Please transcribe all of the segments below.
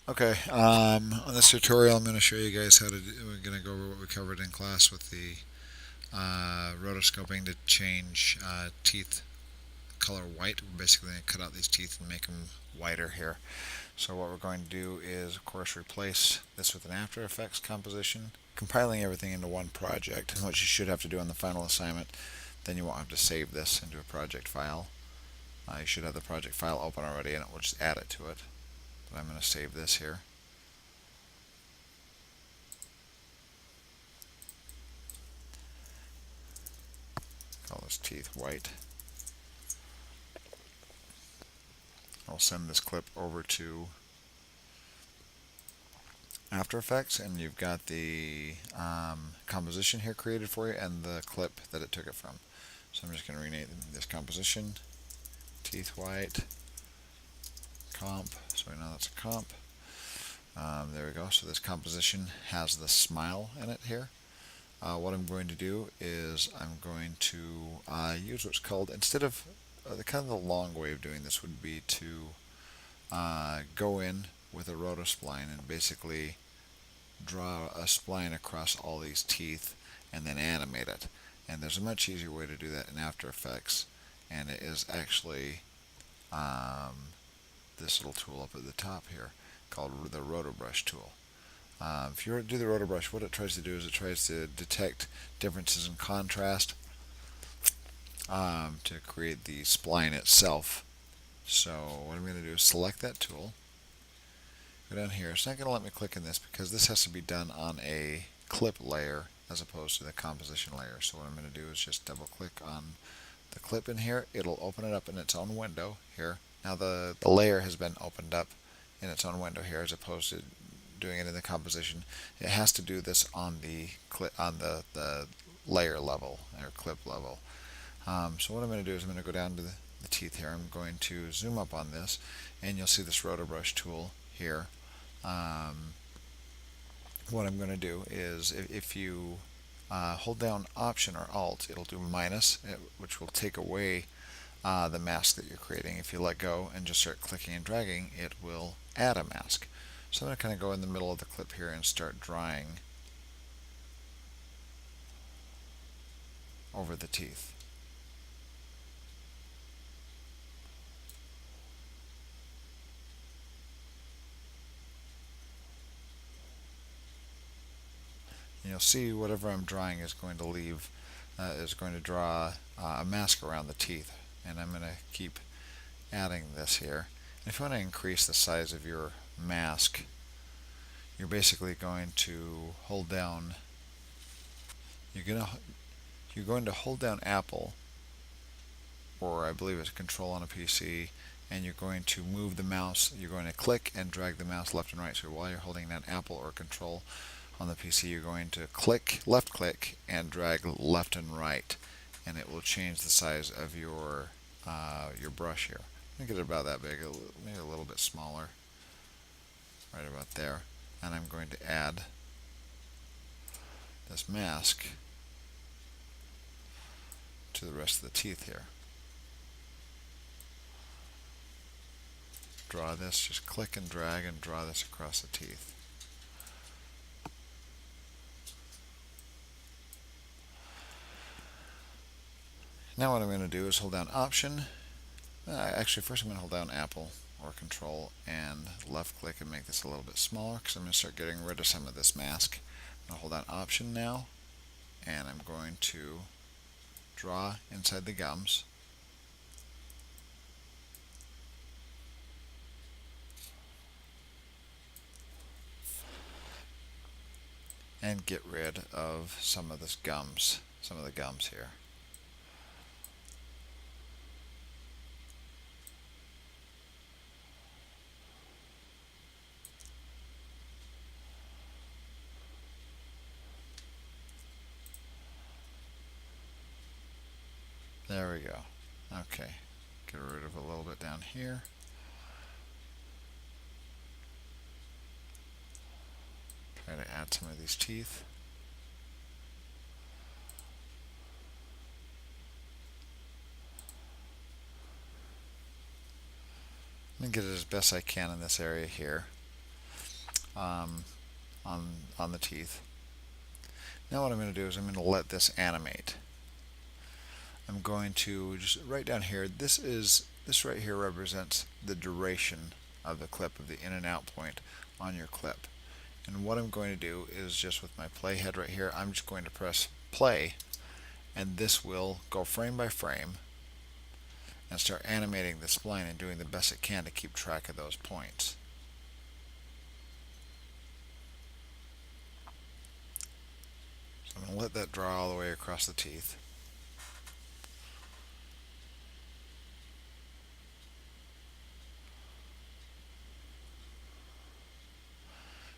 Okay, on this tutorial I'm going to show you guys how to do, we're going to go over what we covered in class with the rotoscoping to change teeth color white. We're basically going to cut out these teeth and make them whiter here. So what we're going to do is, of course, replace this with an After Effects composition, compiling everything into one project, which you should have to do on the final assignment. Then you won't have to save this into a project file. You should have the project file open already and it will just add it to it. But I'm going to save this here. Call this teeth white. I'll send this clip over to After Effects, and you've got the composition here created for you and the clip that it took it from. So I'm just going to rename this composition teeth white comp, so we know that's a comp. There we go. So this composition has the smile in it here. What I'm going to do is I'm going to use what's called, instead of the kind of the long way of doing this would be to go in with a rotospline and basically draw a spline across all these teeth and then animate it. And there's a much easier way to do that in After Effects, and it is actually this little tool up at the top here called the Rotobrush tool. If you were to do the Rotobrush, what it tries to do is it tries to detect differences in contrast to create the spline itself. So what I'm going to do is select that tool, go down here. It's not going to let me click in this because this has to be done on a clip layer as opposed to the composition layer. So what I'm going to do is just double click on the clip in here. It'll open it up in its own window here. Now the layer has been opened up in its own window here as opposed to doing it in the composition. It has to do this on the the layer level or clip level. So what I'm going to do is I'm going to go down to the teeth here. I'm going to zoom up on this, and you'll see this Rotobrush tool here. What I'm going to do is if you hold down Option or Alt, it'll do minus, which will take away the mask that you're creating. If you let go and just start clicking and dragging, it will add a mask. So I'm going to kind of go in the middle of the clip here and start drawing over the teeth. And you'll see whatever I'm drawing is going to draw a mask around the teeth. And I'm going to keep adding this here. And if you want to increase the size of your mask, you're basically going to hold down. You're going to hold down Apple, or I believe it's Control on a PC, and you're going to move the mouse. You're going to click and drag the mouse left and right. So while you're holding that Apple or Control on the PC, you're going to left click, and drag left and right, and it will change the size of your brush here. I'm gonna get it about that big, maybe a little bit smaller, right about there. And I'm going to add this mask to the rest of the teeth here. Draw this, just click and drag and draw this across the teeth. Now what I'm going to do is hold down Option. Actually, first I'm going to hold down Apple or Control and left click and make this a little bit smaller because I'm going to start getting rid of some of this mask. I'm going to hold down Option now, and I'm going to draw inside the gums. And get rid of some of the gums here. There we go. Okay, get rid of a little bit down here. Try to add some of these teeth. I'm going to get it as best I can in this area here. um, on the teeth. Now what I'm going to do is I'm going to let this animate. I'm going to just right down here, this right here represents the duration of the clip, of the in and out point on your clip. And what I'm going to do is just with my playhead right here, I'm just going to press play, and this will go frame by frame and start animating the spline and doing the best it can to keep track of those points. So I'm going to let that draw all the way across the teeth.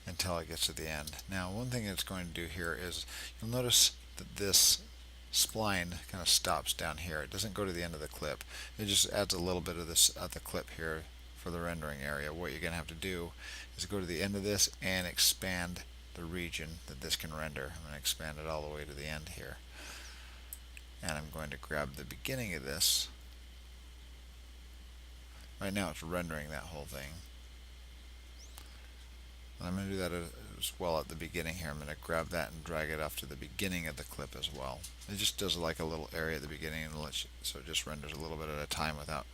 Until it gets to the end. Now, one thing it's going to do here is you'll notice that this spline kind of stops down here. It doesn't go to the end of the clip. It just adds a little bit of this at the clip here for the rendering area. What you're going to have to do is go to the end of this and expand the region that this can render. I'm going to expand it all the way to the end here. And I'm going to grab the beginning of this. Right now it's rendering that whole thing. And I'm going to do that as well at the beginning here. I'm going to grab that and drag it off to the beginning of the clip as well. It just does like a little area at the beginning, and so it just renders a little bit at a time without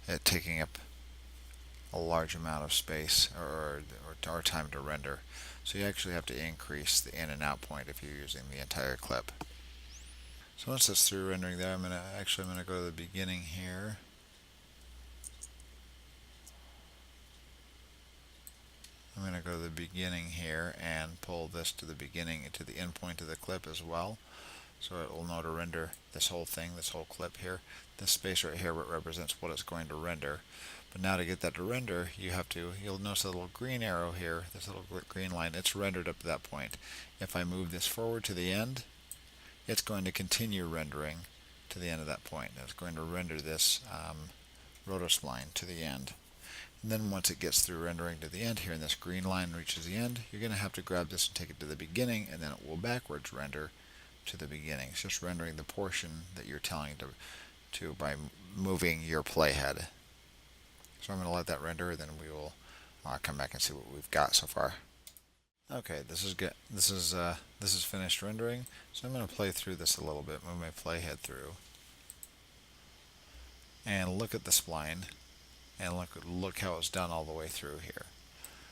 it taking up a large amount of space or time to render. So you actually have to increase the in and out point if you're using the entire clip. So once it's through rendering there, I'm going to go to the beginning here. I'm going to go to the beginning here and pull this to the beginning, to the end point of the clip as well. So it will know to render this whole thing, this whole clip here. This space right here represents what it's going to render. But now to get that to render, you'll notice a little green arrow here, this little green line, it's rendered up to that point. If I move this forward to the end, it's going to continue rendering to the end of that point. It's going to render this rotospline to the end. And then once it gets through rendering to the end here and this green line reaches the end, you're going to have to grab this and take it to the beginning, and then it will backwards render to the beginning. It's just rendering the portion that you're telling to by moving your playhead. So I'm going to let that render, then we will come back and see what we've got so far. Okay, this is good. This is finished rendering. So I'm going to play through this a little bit, move my playhead through, and look at the spline. And look how it's done all the way through here.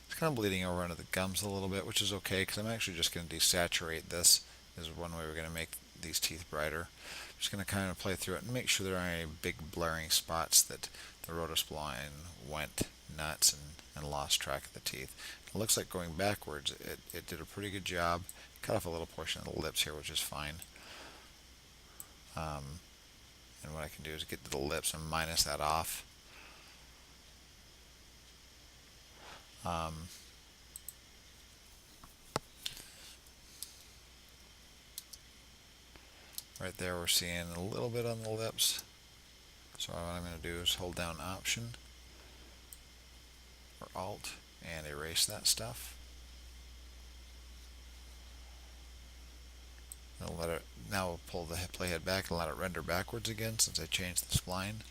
It's kind of bleeding over into the gums a little bit, which is okay because I'm actually just going to desaturate this. This is one way we're going to make these teeth brighter. I'm just going to kind of play through it and make sure there aren't any big blaring spots that the rotospline went nuts and lost track of the teeth. It looks like going backwards, it did a pretty good job. Cut off a little portion of the lips here, which is fine. And what I can do is get to the lips and minus that off. Right there we're seeing a little bit on the lips. So what I'm going to do is hold down Option or Alt and erase that stuff. Now we'll pull the playhead back and let it render backwards again since I changed the spline.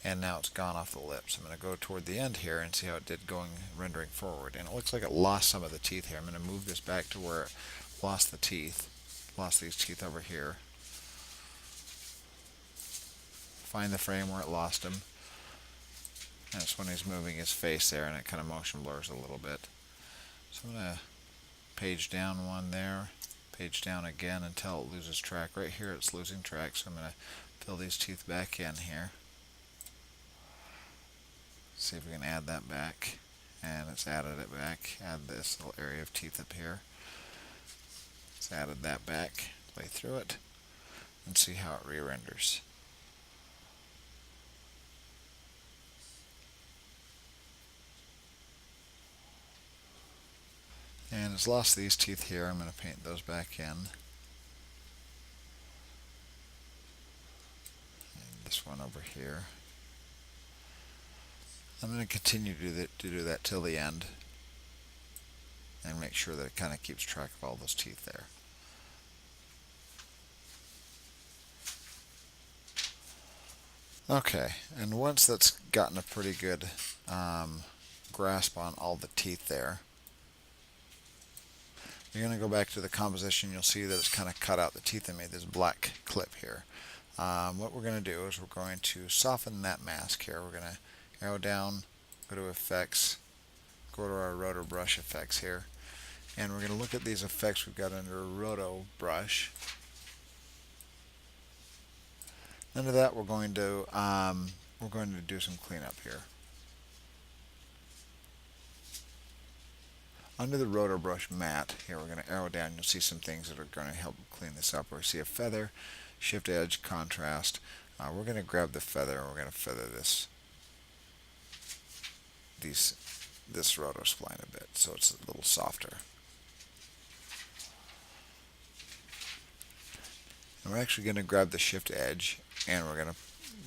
And now it's gone off the lips. I'm going to go toward the end here and see how it did rendering forward. And it looks like it lost some of the teeth here. I'm going to move this back to where it lost the teeth. Lost these teeth over here. Find the frame where it lost them. And it's when he's moving his face there and it kind of motion blurs a little bit. So I'm going to page down one there. Page down again until it loses track. Right here it's losing track, so I'm going to fill these teeth back in here. See if we can add that back, and it's added it back. Add this little area of teeth up here. It's added that back. Play through it and see how it re-renders. And it's lost these teeth here. I'm going to paint those back in. And this one over here. I'm going to continue to do that till the end and make sure that it kind of keeps track of all those teeth there. Okay, and once that's gotten a pretty good grasp on all the teeth there. You're going to go back to the composition. You'll see that it's kind of cut out the teeth and made this black clip here. What we're going to do is we're going to soften that mask here. We're going to arrow down, go to Effects, go to our Rotobrush effects here, and we're going to look at these effects we've got under Rotobrush. Under that, we're going to do some cleanup here. Under the Rotobrush mat, here we're going to arrow down. You'll see some things that are going to help clean this up. Where you see a feather, shift edge, contrast. We're going to grab the feather and we're going to feather this rotospline a bit so it's a little softer. And we're actually going to grab the shift edge and we're going to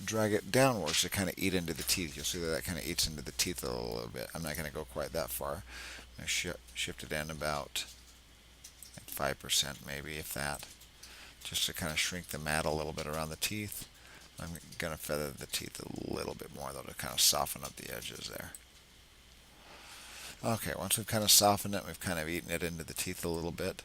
drag it downwards to kind of eat into the teeth. You'll see that kind of eats into the teeth a little bit. I'm not going to go quite that far. I'm going to shift it in about 5% maybe, if that, just to kind of shrink the mat a little bit around the teeth. I'm going to feather the teeth a little bit more though to kind of soften up the edges there. Okay, once we've kind of softened it, we've kind of eaten it into the teeth a little bit.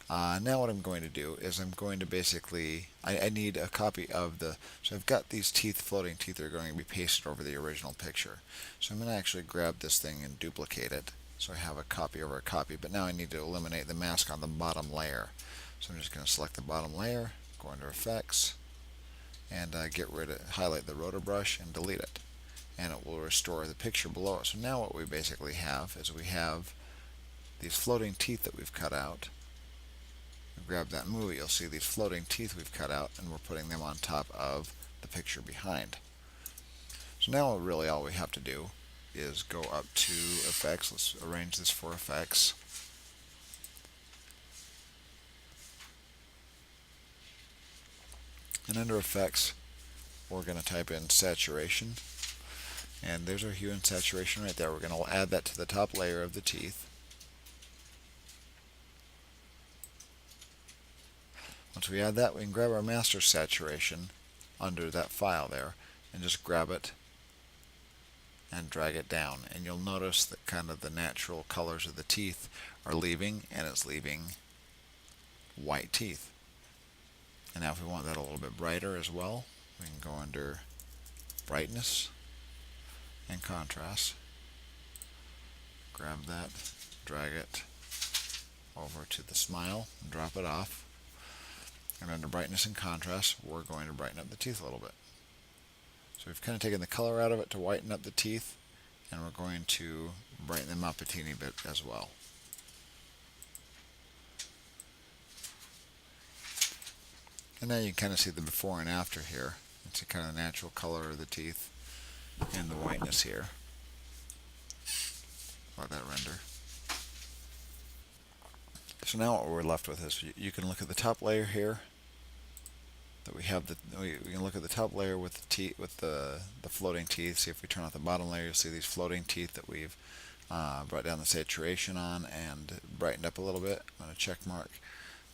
Now what I'm going to do is I'm going to basically, I need a copy of so I've got these teeth, floating teeth that are going to be pasted over the original picture. So I'm going to actually grab this thing and duplicate it. So I have a copy over a copy, but now I need to eliminate the mask on the bottom layer. So I'm just going to select the bottom layer, go under Effects, and highlight the Rotobrush and delete it. And it will restore the picture below it. So now what we basically have is we have these floating teeth that we've cut out. Grab that movie, you'll see these floating teeth we've cut out and we're putting them on top of the picture behind. So now really all we have to do is go up to Effects. Let's arrange this for Effects. And under Effects we're going to type in Saturation, and there's our hue and saturation right there. We're going to add that to the top layer of the teeth. Once we add that, we can grab our master saturation under that file there and just grab it and drag it down. And you'll notice that kind of the natural colors of the teeth are leaving, and it's leaving white teeth. And now if we want that a little bit brighter as well, we can go under Brightness and Contrast. Grab that, drag it over to the smile and drop it off. And under Brightness and Contrast, we're going to brighten up the teeth a little bit. So we've kind of taken the color out of it to whiten up the teeth, and we're going to brighten them up a teeny bit as well. And now you can kind of see the before and after here. It's kind of the natural color of the teeth and the whiteness here. Let that render. So now what we're left with is you can look at the top layer here. That we have we can look at the top layer with the floating teeth. See if we turn off the bottom layer, you'll see these floating teeth that we've brought down the saturation on and brightened up a little bit. I'm going to check mark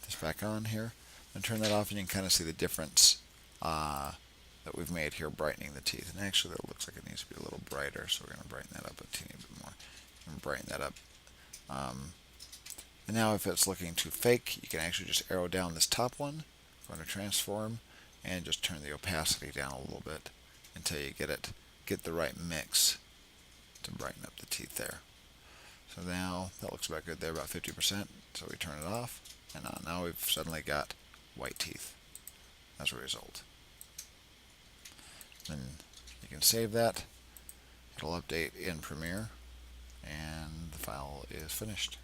this back on here and turn that off, and you can kind of see the difference that we've made here, brightening the teeth. And actually, that looks like it needs to be a little brighter, so we're going to brighten that up a teeny bit more and brighten that up. And now, if it's looking too fake, you can actually just arrow down this top one. Go into Transform and just turn the opacity down a little bit until you get the right mix to brighten up the teeth there. So now that looks about good there, about 50%. So we turn it off, and now we've suddenly got white teeth as a result. Then you can save that. It'll update in Premiere, and the file is finished.